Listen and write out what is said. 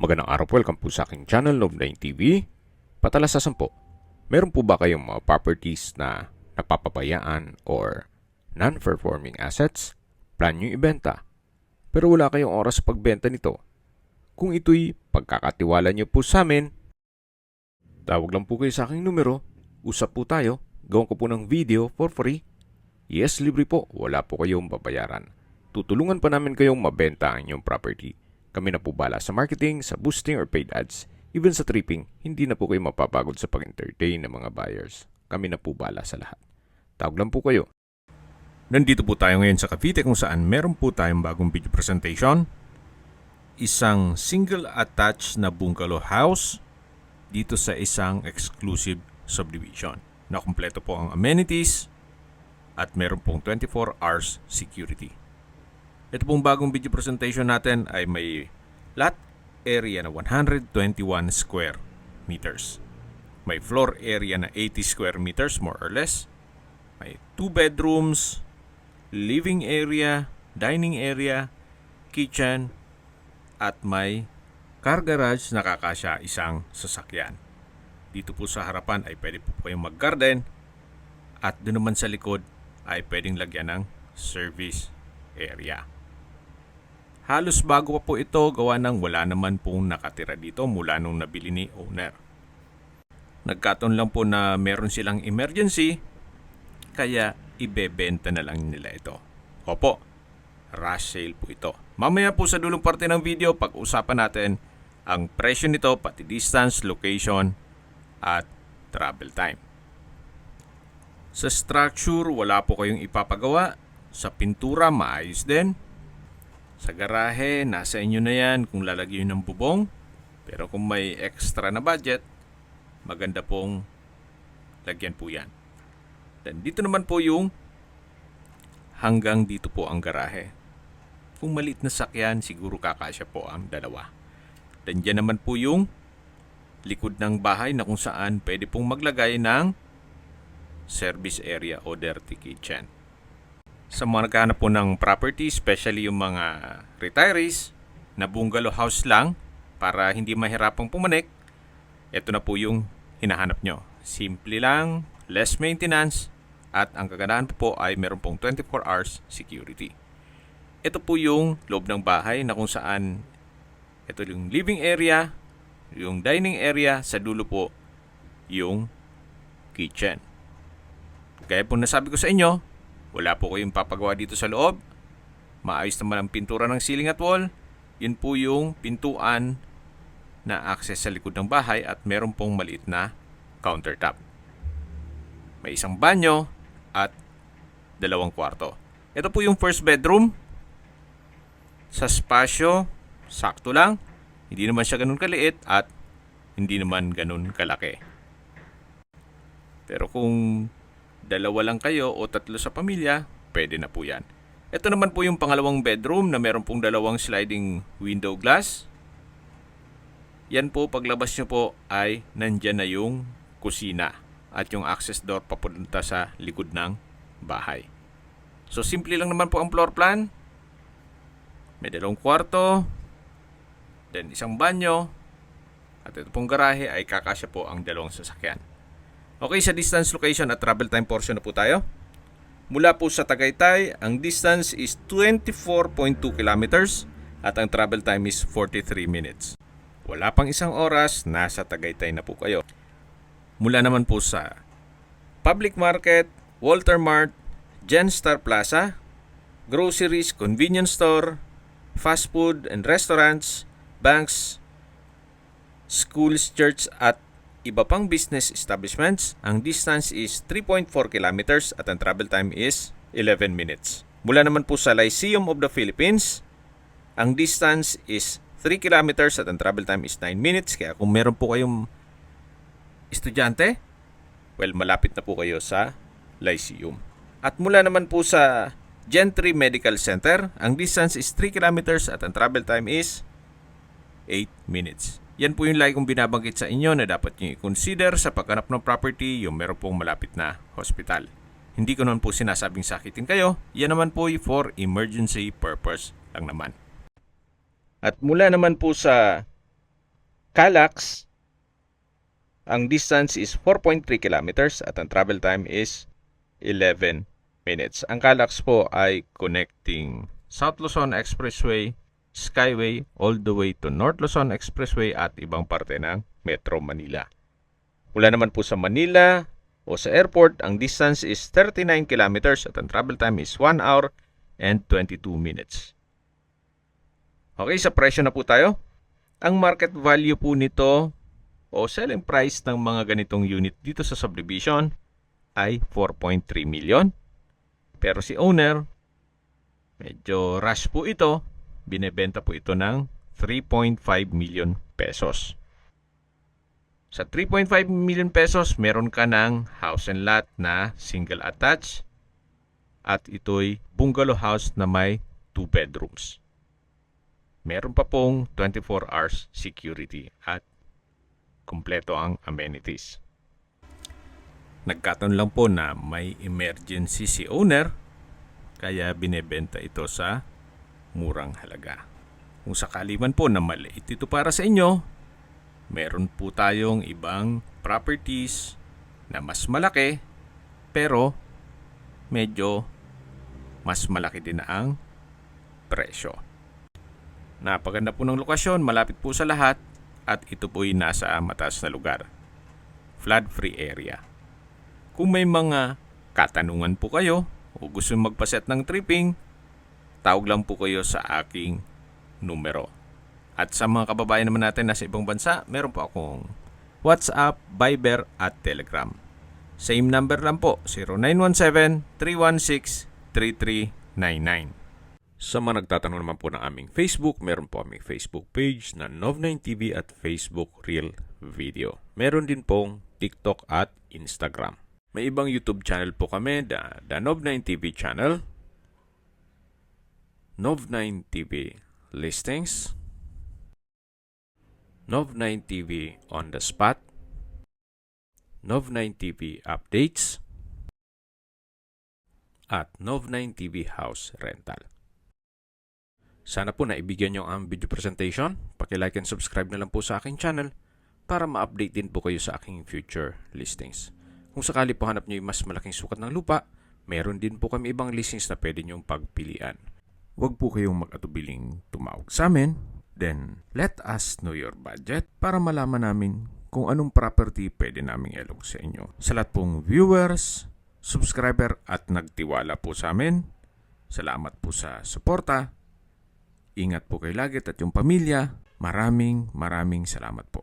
Magandang araw po, welcome po sa aking channel, Love9 TV. Patalasasan po, meron po ba kayong mga properties na napapabayaan or non-performing assets? Plan nyo ibenta, pero wala kayong oras sa pagbenta nito. Kung ito'y pagkakatiwala nyo po sa amin, tawag lang po kayo sa aking numero, usap po tayo, gawin ko po ng video for free. Yes, libre po, wala po kayong babayaran. Tutulungan pa namin kayong mabenta ang inyong property. Kami na po bala sa marketing, sa boosting or paid ads, even sa tripping, hindi na po kayo mapapagod sa pag-entertain ng mga buyers. Kami na po bala sa lahat. Tawag lang po kayo. Nandito po tayo ngayon sa Cavite kung saan meron po tayong bagong video presentation. Isang single attached na bungalow house dito sa isang exclusive subdivision na kumpleto po ang amenities at meron pong 24 hours security. Ito pong bagong video presentation natin ay may lot area na 121 square meters. May floor area na 80 square meters more or less. May 2 bedrooms, living area, dining area, kitchen, at may car garage na kakasya isang sasakyan. Dito po sa harapan ay pwede po kayong mag-garden at doon naman sa likod ay pwedeng lagyan ng service area. Halos bago pa po ito, gawa ng wala naman pong nakatira dito mula nung nabili ni owner. Nagkataon lang po na meron silang emergency, kaya ibebenta na lang nila ito. Opo, rush sale po ito. Mamaya po sa dulong parte ng video, pag-usapan natin ang presyo nito, pati distance, location, at travel time. Sa structure, wala po kayong ipapagawa. Sa pintura, maayos din. Sa garahe, nasa inyo na yan kung lalagyan ng bubong. Pero kung may extra na budget, maganda pong lagyan po yan. Dan dito naman po yung hanggang dito po ang garahe. Kung maliit na sakyan, siguro kakasya po ang dalawa. Dan dyan naman po yung likod ng bahay na kung saan pwede pong maglagay ng service area o dirty kitchen. Sa mga naghahanap po ng property, especially yung mga retirees na bungalow house lang para hindi mahirapang pumanik, ito na po yung hinahanap nyo. Simple lang, less maintenance, at ang kagandahan po ay meron pong 24 hours security. Ito po yung loob ng bahay na kung saan ito yung living area, yung dining area, sa dulo po yung kitchen. Gaya po nasabi ko sa inyo, wala po kayong papagawa dito sa loob. Maayos naman ang pintura ng ceiling at wall. Yun po yung pintuan na access sa likod ng bahay at meron pong maliit na countertop. May isang banyo at 2 kwarto. Ito po yung first bedroom. Sa spasyo, sakto lang. Hindi naman siya ganun kaliit at hindi naman ganun kalaki. Pero kung 2 lang kayo o 3 sa pamilya, pwede na po yan. Ito naman po yung pangalawang bedroom na meron pong 2 sliding window glass. Yan po, paglabas nyo po ay nandyan na yung kusina at yung access door papunta sa likod ng bahay. So simple lang naman po ang floor plan. May 2 kwarto, then isang banyo, at ito pong garahe ay kakasya po ang 2 sasakyan. Okay, sa distance, location at travel time portion na po tayo. Mula po sa Tagaytay, ang distance is 24.2 kilometers at ang travel time is 43 minutes. Wala pang isang oras, nasa Tagaytay na po kayo. Mula naman po sa Public Market, Walter Mart, Genstar Plaza, groceries, convenience store, fast food and restaurants, banks, schools, church at iba pang business establishments, ang distance is 3.4 kilometers at ang travel time is 11 minutes. Mula naman po sa Lyceum of the Philippines, ang distance is 3 kilometers at ang travel time is 9 minutes. Kaya kung meron po kayong estudyante, well, malapit na po kayo sa Lyceum. At mula naman po sa Gentry Medical Center, ang distance is 3 kilometers at ang travel time is 8 minutes. Yan po yung lagi kong binabanggit sa inyo na dapat nyo i-consider sa paghanap ng property yung meron pong malapit na hospital. Hindi ko naman po sinasabing sakitin kayo. Yan naman po for emergency purpose lang naman. At mula naman po sa Calax, ang distance is 4.3 kilometers at ang travel time is 11 minutes. Ang Calax po ay connecting South Luzon Expressway, Skyway, all the way to North Luzon Expressway at ibang parte ng Metro Manila. Mula naman po sa Manila o sa airport, ang distance is 39 kilometers at ang travel time is 1 hour and 22 minutes. Okay, sa presyo na po tayo. Ang market value po nito o selling price ng mga ganitong unit dito sa subdivision ay 4.3 million. Pero si owner, medyo rush po ito, binebenta po ito ng 3.5 million pesos. Sa 3.5 million pesos, meron ka ng house and lot na single attached at ito'y bungalow house na may 2 bedrooms. Meron pa pong 24 hours security at kumpleto ang amenities. Nagkataon lang po na may emergency si owner kaya binebenta ito sa murang halaga. Kung sakali man po na maliit ito para sa inyo, meron po tayong ibang properties na mas malaki pero medyo mas malaki din ang presyo. Napaganda po ng lokasyon, malapit po sa lahat at ito po'y nasa mataas na lugar. Flood-free area. Kung may mga katanungan po kayo o gusto magpaset ng tripping, tawag lang po kayo sa aking numero. At sa mga kababayan naman natin nasa ibang bansa, meron po akong WhatsApp, Viber at Telegram. Same number lang po, 0917-316-3399. Sa mga nagtatanong naman po ng aming Facebook, meron po aming Facebook page na Nov9TV at Facebook Real Video. Meron din pong TikTok at Instagram. May ibang YouTube channel po kami, the Nov9TV channel, Nov9TV Listings, Nov9TV On The Spot, Nov9TV Updates, at Nov9TV House Rental. Sana po naibigyan nyo ang video presentation. Paki-like and subscribe na lang po sa aking channel para ma-update din po kayo sa aking future listings. Kung sakali po hanap nyo yung mas malaking sukat ng lupa, meron din po kami ibang listings na pwede nyong pagpilian. Huwag po kayong mag-atubiling tumawag sa amin. Then, let us know your budget para malaman namin kung anong property pwede naming ilog sa inyo. Sa lahat pong viewers, subscriber at nagtiwala po sa amin, salamat po sa suporta. Ingat po kayo lagi at yung pamilya. Maraming salamat po.